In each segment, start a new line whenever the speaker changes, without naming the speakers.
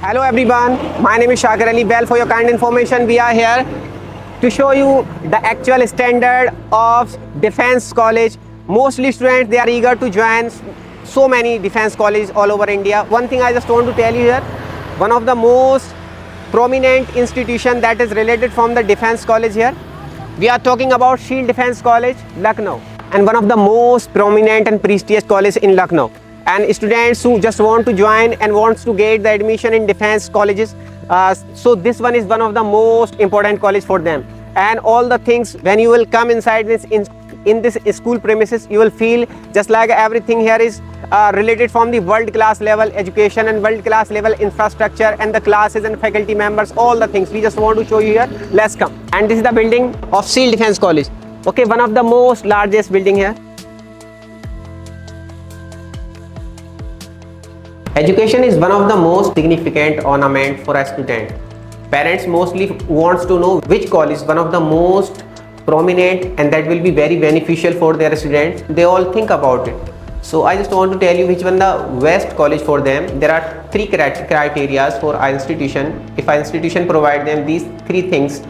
Hello everyone, my name is Shakir Ali. Well, for your kind information, we are here to show you the actual standard of defense college. Mostly students, they are eager to join so many defense colleges all over India. One thing I just want to tell you here, one of the most prominent institution that is related from the defense college here, we are talking about Shield Defense College, Lucknow, and one of the most prominent and prestigious colleges in Lucknow. And students who just want to join and wants to get the admission in defense colleges, so this one is one of the most important college for them. And all the things, when you will come inside this in this school premises, you will feel just like everything here is related from the world class level education and world class level infrastructure and the classes and faculty members, all the things we just want to show you here. Let's come. And this is the building of Shield Defense College. Okay, one of the most largest building here. Education is one of the most significant ornament for a student. Parents mostly wants to know which college is one of the most prominent and that will be very beneficial for their students. They all think about it. So I just want to tell you which one the best college for them. There are three criteria for an institution. If an institution provide them these three things,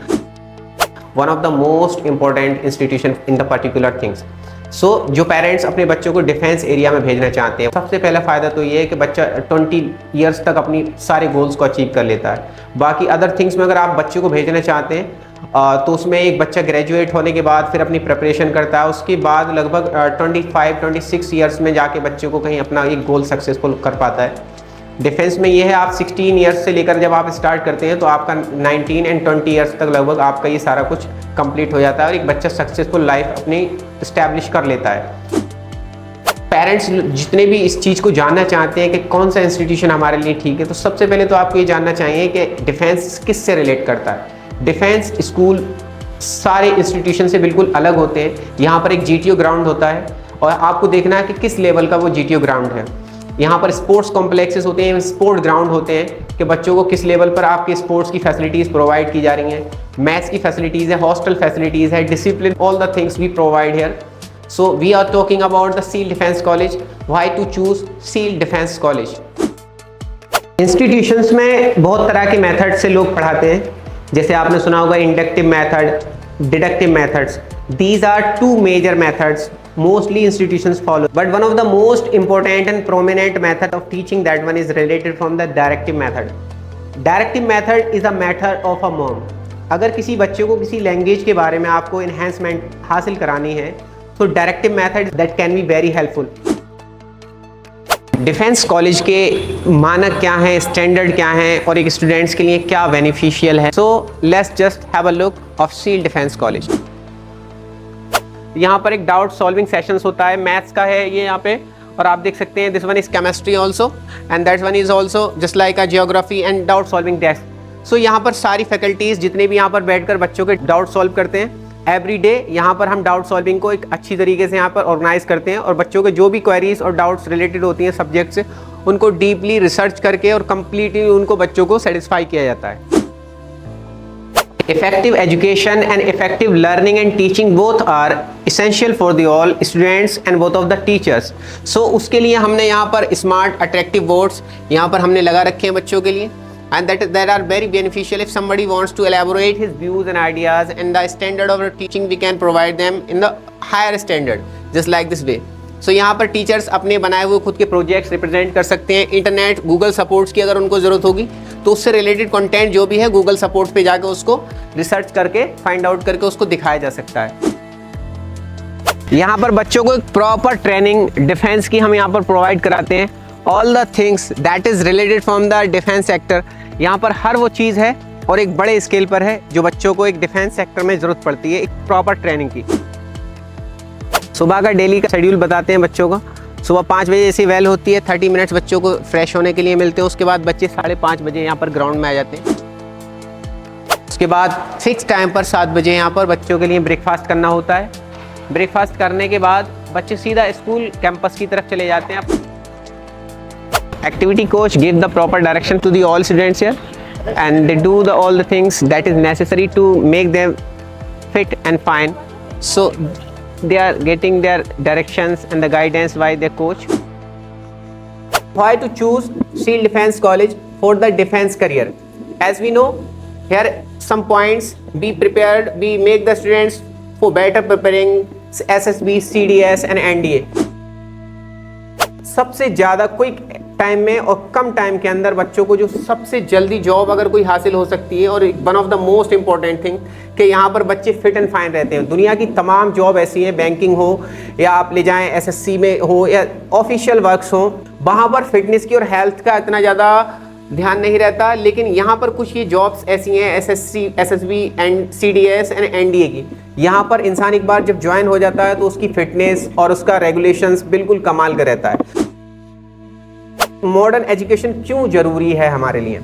one of the most important institution in the particular things. सो जो parents अपने बच्चों को defence area में भेजना चाहते हैं, सबसे पहला फ़ायदा तो ये है कि बच्चा 20 ईयर्स तक अपनी सारे गोल्स को अचीव कर लेता है। बाकी अदर थिंग्स में अगर आप बच्चों को भेजना चाहते हैं तो उसमें एक बच्चा ग्रेजुएट होने के बाद फिर अपनी प्रिपरेशन करता है, उसके बाद लगभग 25-26 ईयर्स में जाके बच्चों को कहीं अपना एक गोल सक्सेसफुल कर पाता है। डिफेंस में ये है आप 16 ईयर्स से लेकर जब आप स्टार्ट करते हैं तो आपका 19 एंड 20 ईयर्स तक लगभग आपका ये सारा कुछ कंप्लीट हो जाता है और एक बच्चा सक्सेसफुल लाइफ अपनी इस्टेब्लिश कर लेता है। पेरेंट्स जितने भी इस चीज़ को जानना चाहते हैं कि कौन सा इंस्टीट्यूशन हमारे लिए ठीक है, तो सबसे पहले तो आपको ये जानना चाहिए कि डिफेंस किस से रिलेट करता है। डिफेंस स्कूल सारे इंस्टीट्यूशन से बिल्कुल अलग होते हैं। यहाँ पर एक GTO ग्राउंड होता है और आपको देखना है कि किस लेवल का वो GTO ग्राउंड है। यहाँ पर स्पोर्ट्स कॉम्प्लेक्सेस होते हैं, स्पोर्ट ग्राउंड होते हैं कि बच्चों को किस लेवल पर आपके स्पोर्ट्स की फैसिलिटीज़ प्रोवाइड की जा रही हैं, मैथ्स की फैसिलिटीज़ है, हॉस्टल फैसिलिटीज़ है, discipline, all the things we provide here. So we are talking about the Shield Defence College. Why to choose Shield Defence College? Institutions में बहुत तरह के मेथड से लोग पढ़ाते हैं, जैसे आपने सुना होगा inductive method, deductive methods. These are two major methods mostly institutions follow, but one of the most important and prominent method of teaching, that one is related from the directive method. Directive method is a method of a mom. अगर किसी बच्चे को किसी language के बारे में आपको enhancement हासिल करानी है तो directive method that can be very helpful. Defence college के मानक क्या हैं, स्टैंडर्ड क्या हैं और एक स्टूडेंट्स के लिए क्या बेनिफिशियल है। So let's just have a look of shield Defence college. यहाँ पर एक डाउट सॉल्विंग सेशंस होता है, मैथ्स का है ये यहाँ पे, और आप देख सकते हैं this one is chemistry also and that one is also just like a geography and doubt solving desk. So यहाँ पर सारी फैकल्टीज जितने भी यहाँ पर बैठकर बच्चों के डाउट सॉल्व करते हैं एवरी डे, यहाँ पर हम डाउट सॉल्विंग को एक अच्छी तरीके से यहाँ पर ऑर्गेनाइज करते हैं और बच्चों के जो भी क्वेरीज और डाउट्स रिलेटेड होती हैं सब्जेक्ट से, उनको डीपली रिसर्च करके और कम्प्लीटली उनको बच्चों को सेटिस्फाई किया जाता है। Effective education and effective learning and teaching both are essential for the all students and both of the teachers. So उसके लिए हमने यहाँ पर smart attractive boards यहाँ पर हमने लगा रखे हैं बच्चों के लिए, and that are very beneficial if somebody wants to elaborate his views and ideas, and the standard of the teaching we can provide them in the higher standard just like this way. So यहाँ पर teachers अपने बनाए हुए खुद के projects represent कर सकते हैं। इंटरनेट गूगल सपोर्ट्स की अगर उनको ज़रूरत होगी तो उससे रिलेटेड कंटेंट जो भी है गूगल सपोर्ट्स पे जाकर उसको रिसर्च करके फाइंड आउट करके उसको दिखाया जा सकता है। यहाँ पर बच्चों को एक प्रॉपर ट्रेनिंग डिफेंस की हम यहाँ पर प्रोवाइड कराते हैं। All the things that is related from the defence sector, यहाँ पर हर वो चीज़ है और एक बड़े स्केल पर है जो बच्चों को एक डिफेंस सेक्टर में ज़रूरत पड़ती है, एक प्रॉपर ट्रेनिंग की। सुबह का डेली का शेड्यूल बताते हैं बच्चों को। सुबह 5 बजे ऐसी वेल होती है, 30 मिनट्स बच्चों को फ्रेश होने के लिए मिलते हैं। उसके बाद बच्चे 5:30 बजे यहाँ पर ग्राउंड में आ जाते हैं। उसके बाद फिक्स टाइम पर 7 बजे यहाँ पर बच्चों के लिए ब्रेकफास्ट करना होता है। ब्रेकफास्ट करने के बाद बच्चे सीधा स्कूल कैंपस की तरफ चले जाते हैं। Activity coach give the proper direction to the all students here and they do the all the things that is necessary to make them fit and fine. So they are getting their directions and the guidance by their coach. Why to choose Shield Defense College? for the defense career. As we know, here some points: be prepared, we make the students for better preparing SSB, CDS and NDA. सबसे ज़्यादा quick time में और कम time के अंदर बच्चों को जो सबसे जल्दी जॉब अगर कोई हासिल हो सकती है, और one of the most important thing कि यहाँ पर बच्चे फिट एंड फाइन रहते हैं। दुनिया की तमाम जॉब ऐसी हैं, बैंकिंग हो या आप ले जाएं एसएससी में हो या ऑफिशियल वर्क्स हो, वहाँ पर फिटनेस की और हेल्थ का इतना ज़्यादा ध्यान नहीं रहता। लेकिन यहाँ पर कुछ ये जॉब्स ऐसी हैं SSC, SSB and CDS and NDA की, यहाँ पर इंसान एक बार जब ज्वाइन हो जाता है तो उसकी फिटनेस और उसका रेगुलेशंस बिल्कुल कमाल का रहता है। मॉडर्न एजुकेशन क्यों जरूरी है हमारे लिए?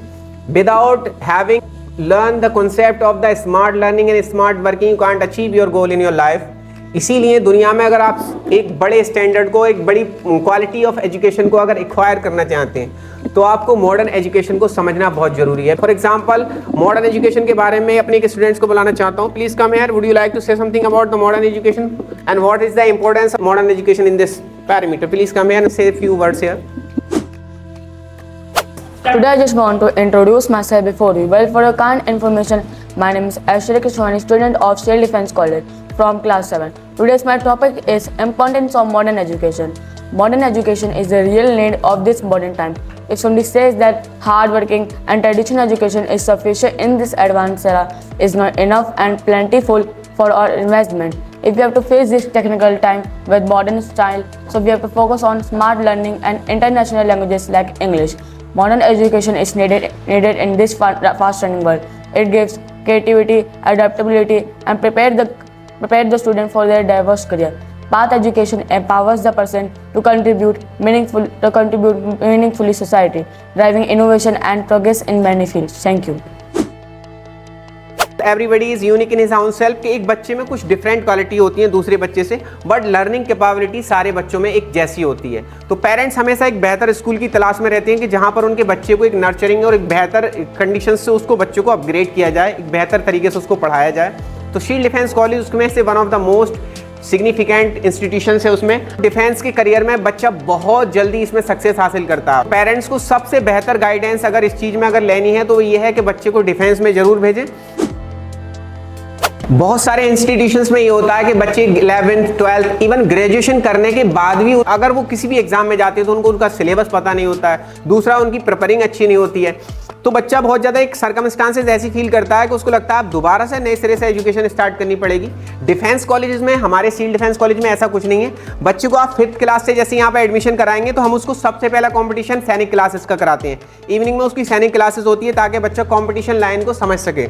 Without having learn the concept of the smart learning and smart working you can't achieve your goal in your life. इसीलिए दुनिया में अगर आप एक बड़े स्टैंडर्ड को, एक बड़ी क्वालिटी ऑफ एजुकेशन को अगर एक्वायर करना चाहते हैं तो आपको मॉडर्न एजुकेशन को समझना बहुत जरूरी है। फॉर एग्जांपल, मॉडर्न एजुकेशन के बारे में अपने स्टूडेंट्स को बुलाना चाहता हूँ। Please come here, would you like to say something about the modern education and what is the importance of modern education in this parameter? Please come here and say few words here.
Today I just want to introduce myself before you. Well, for your kind information, my name is Aishwarya Krishwani, student of State Defence College from class 7. Today's my topic is importance of modern education. Modern education is the real need of this modern time. If somebody says that hard-working and traditional education is sufficient in this advanced era, is not enough and plentiful for our investment. If we have to face this technical time with modern style, so we have to focus on smart learning and international languages like English. Modern education is needed in this fast-running world. It gives creativity, adaptability, and prepare the student for their diverse career. Path education empowers the person to contribute meaningfully society, driving innovation and progress in many fields. Thank you.
Everybody is unique in his own self कि एक बच्चे में कुछ different quality होती है दूसरे बच्चे से, बट लर्निंग कैपेबिलिटी सारे बच्चों में एक जैसी होती है। तो पेरेंट्स हमेशा एक बेहतर स्कूल की तलाश में रहते हैं कि जहां पर उनके बच्चे को एक नर्चरिंग और एक बेहतर कंडीशन से उसको बच्चों को अपग्रेड किया जाए, एक बेहतर तरीके से उसको पढ़ाया जाए। तो शील्ड डिफेंस कॉलेज उसमें से one of the most significant institution है। उसमें डिफेंस के करियर में बच्चा बहुत जल्दी इसमें सक्सेस हासिल करता है। पेरेंट्स को सबसे बेहतर गाइडेंस अगर इस चीज़ में अगर लेनी है तो ये है कि बच्चे को डिफेंस में जरूर भेजें। बहुत सारे इंस्टीट्यूशंस में ये होता है कि बच्चे 11th, 12th, इवन ग्रेजुएशन करने के बाद भी अगर वो किसी भी एग्जाम में जाते हैं तो उनको उनका सिलेबस पता नहीं होता है, दूसरा उनकी प्रिपेयरिंग अच्छी नहीं होती है। तो बच्चा बहुत ज़्यादा एक सर्कमस्टांसेस ऐसी फील करता है कि उसको लगता है अब दोबारा से नए सिरे से एजुकेशन स्टार्ट करनी पड़ेगी। डिफेंस कॉलेजेस में, हमारे शील्ड डिफेंस कॉलेज में ऐसा कुछ नहीं है। बच्चे को आप 5th क्लास से जैसे यहाँ पे एडमिशन कराएंगे तो हम उसको सबसे पहला कॉम्पिटिशन सैनिक क्लासेस का कराते हैं। इवनिंग में उसकी सैनिक क्लासेस होती है ताकि बच्चा कॉम्पिटिशन लाइन को समझ सके।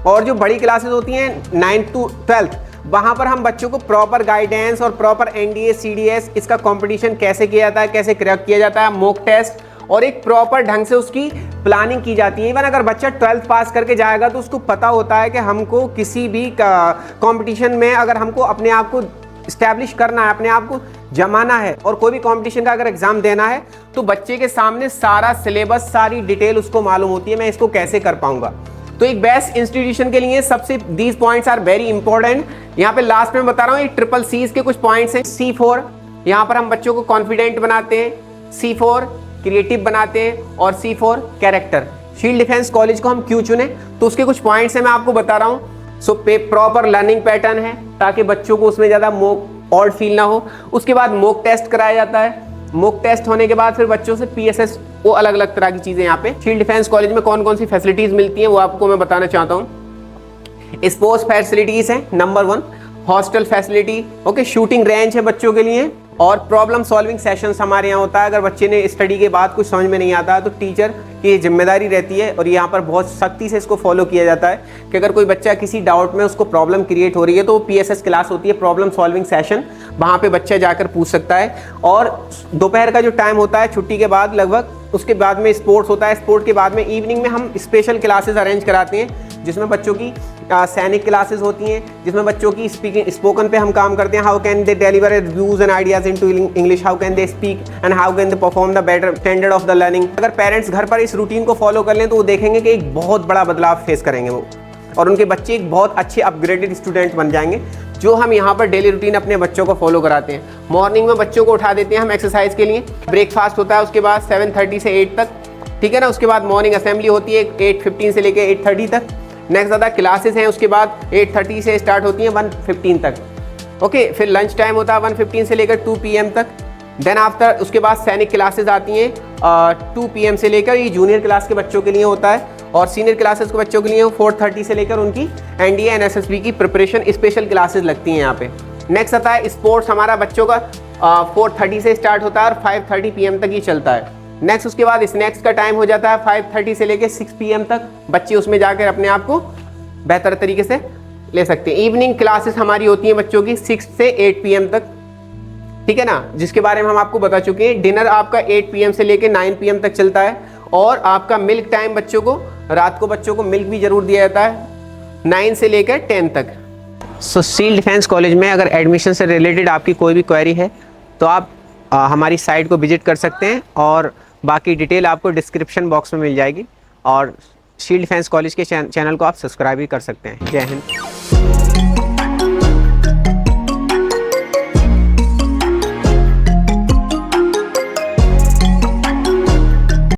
और जो बड़ी क्लासेस होती हैं 9th to 12th, वहाँ पर हम बच्चों को प्रॉपर गाइडेंस और प्रॉपर एनडीए, सीडीएस, इसका कंपटीशन कैसे किया जाता है, कैसे क्रैक किया जाता है, मॉक टेस्ट और एक प्रॉपर ढंग से उसकी प्लानिंग की जाती है। इवन अगर बच्चा 12th पास करके जाएगा तो उसको पता होता है कि हमको किसी भी कंपटीशन में अगर हमको अपने आप को इस्टेब्लिश करना है, अपने आप को जमाना है और कोई भी कंपटीशन का अगर एग्जाम देना है तो बच्चे के सामने सारा सिलेबस, सारी डिटेल उसको मालूम होती है, मैं इसको कैसे कर पाऊंगा। तो एक बेस्ट इंस्टीट्यूशन के लिए सबसे these points are very important. यहाँ पे लास्ट में बता रहा हूँ, ट्रिपल सीज के कुछ पॉइंट्स हैं। C4, यहाँ पर हम बच्चों को कॉन्फिडेंट बनाते हैं, C4 क्रिएटिव बनाते हैं और C4 character. Shield Defence college को हम क्यों चुने, तो उसके कुछ पॉइंट्स हैं, मैं आपको बता रहा हूँ। सो प्रॉपर लर्निंग पैटर्न है ताकि बच्चों को उसमें ज़्यादा मॉक ऑड फील ना हो। उसके बाद मॉक टेस्ट कराया जाता है। मॉक टेस्ट होने के बाद फिर बच्चों से PSS, वो अलग अलग तरह की चीज़ें यहाँ पे शील्ड डिफेंस कॉलेज में कौन कौन सी फैसिलिटीज़ मिलती हैं वो आपको मैं बताना चाहता हूँ। स्पोर्ट्स फैसिलिटीज़ हैं number 1, hostel facility, okay, shooting range है बच्चों के लिए और प्रॉब्लम सॉल्विंग सेशंस हमारे यहाँ होता है। अगर बच्चे ने स्टडी के बाद कुछ समझ में नहीं आता है तो टीचर की जिम्मेदारी रहती है और यहाँ पर बहुत सख्ती से इसको फॉलो किया जाता है कि अगर कोई बच्चा किसी डाउट में उसको प्रॉब्लम क्रिएट हो रही है तो PSS क्लास होती है, प्रॉब्लम सॉल्विंग सेशन, वहाँ पे बच्चा जाकर पूछ सकता है। और दोपहर का जो टाइम होता है छुट्टी के बाद लगभग, उसके बाद में स्पोर्ट्स होता है। स्पोर्ट के बाद में इवनिंग में हम स्पेशल क्लासेस अरेंज कराते हैं जिसमें बच्चों की सैनिक क्लासेस होती हैं, जिसमें बच्चों की स्पीकिंग, स्पोकन पे हम काम करते हैं। How can they deliver views and ideas into English, how can they speak and how can they perform the better standard of the learning. अगर पेरेंट्स घर पर इस रूटीन को फॉलो कर लें तो वो देखेंगे कि एक बहुत बड़ा बदलाव फेस करेंगे वो, और उनके बच्चे एक बहुत अच्छे अपग्रेडेड स्टूडेंट बन जाएंगे, जो हम यहाँ पर डेली रूटीन अपने बच्चों को फॉलो कराते हैं। मॉर्निंग में बच्चों को उठा देते हैं हम एक्सरसाइज के लिए, ब्रेकफास्ट होता है उसके बाद 7:30 से 8 तक, ठीक है ना। उसके बाद मॉर्निंग असेंबली होती है 8:15 से लेकर 8:30 तक। नेक्स्ट आता है क्लासेस हैं, उसके बाद 8:30 से स्टार्ट होती हैं 1:15 तक। ओके, फिर लंच टाइम होता है 1:15 से लेकर 2 PM तक। देन आफ्टर उसके बाद सैनिक क्लासेस आती हैं 2 PM से लेकर, ये जूनियर क्लास के बच्चों के लिए होता है, और सीनियर क्लासेस के बच्चों के लिए 4:30 से लेकर उनकी NDA and SSB की प्रिपरेशन स्पेशल क्लासेस लगती हैं यहाँ पे। नेक्स्ट आता है स्पोर्ट्स, हमारा बच्चों का 4:30 से स्टार्ट होता है और 5:30 PM तक ही चलता है। नेक्स्ट उसके बाद स्नैक्स का टाइम हो जाता है 5:30 से लेकर 6 PM तक। बच्चे उसमें जाकर अपने आप को बेहतर तरीके से ले सकते हैं। इवनिंग क्लासेस हमारी होती हैं बच्चों की 6 से 8 PM तक, ठीक है ना, जिसके बारे में हम आपको बता चुके हैं। डिनर आपका 8 PM से लेकर 9 PM तक चलता है, और आपका मिल्क टाइम बच्चों को, रात को बच्चों को मिल्क भी जरूर दिया जाता है 9 से लेकर 10 तक। सो सिविल डिफेंस कॉलेज में अगर एडमिशन से रिलेटेड आपकी कोई भी क्वेरी है तो आप हमारी साइट को विजिट कर सकते हैं, और बाकी डिटेल आपको डिस्क्रिप्शन बॉक्स में मिल जाएगी, और सिविल डिफेंस कॉलेज के चैनल को आप सब्सक्राइब भी कर सकते हैं। जय हिंद।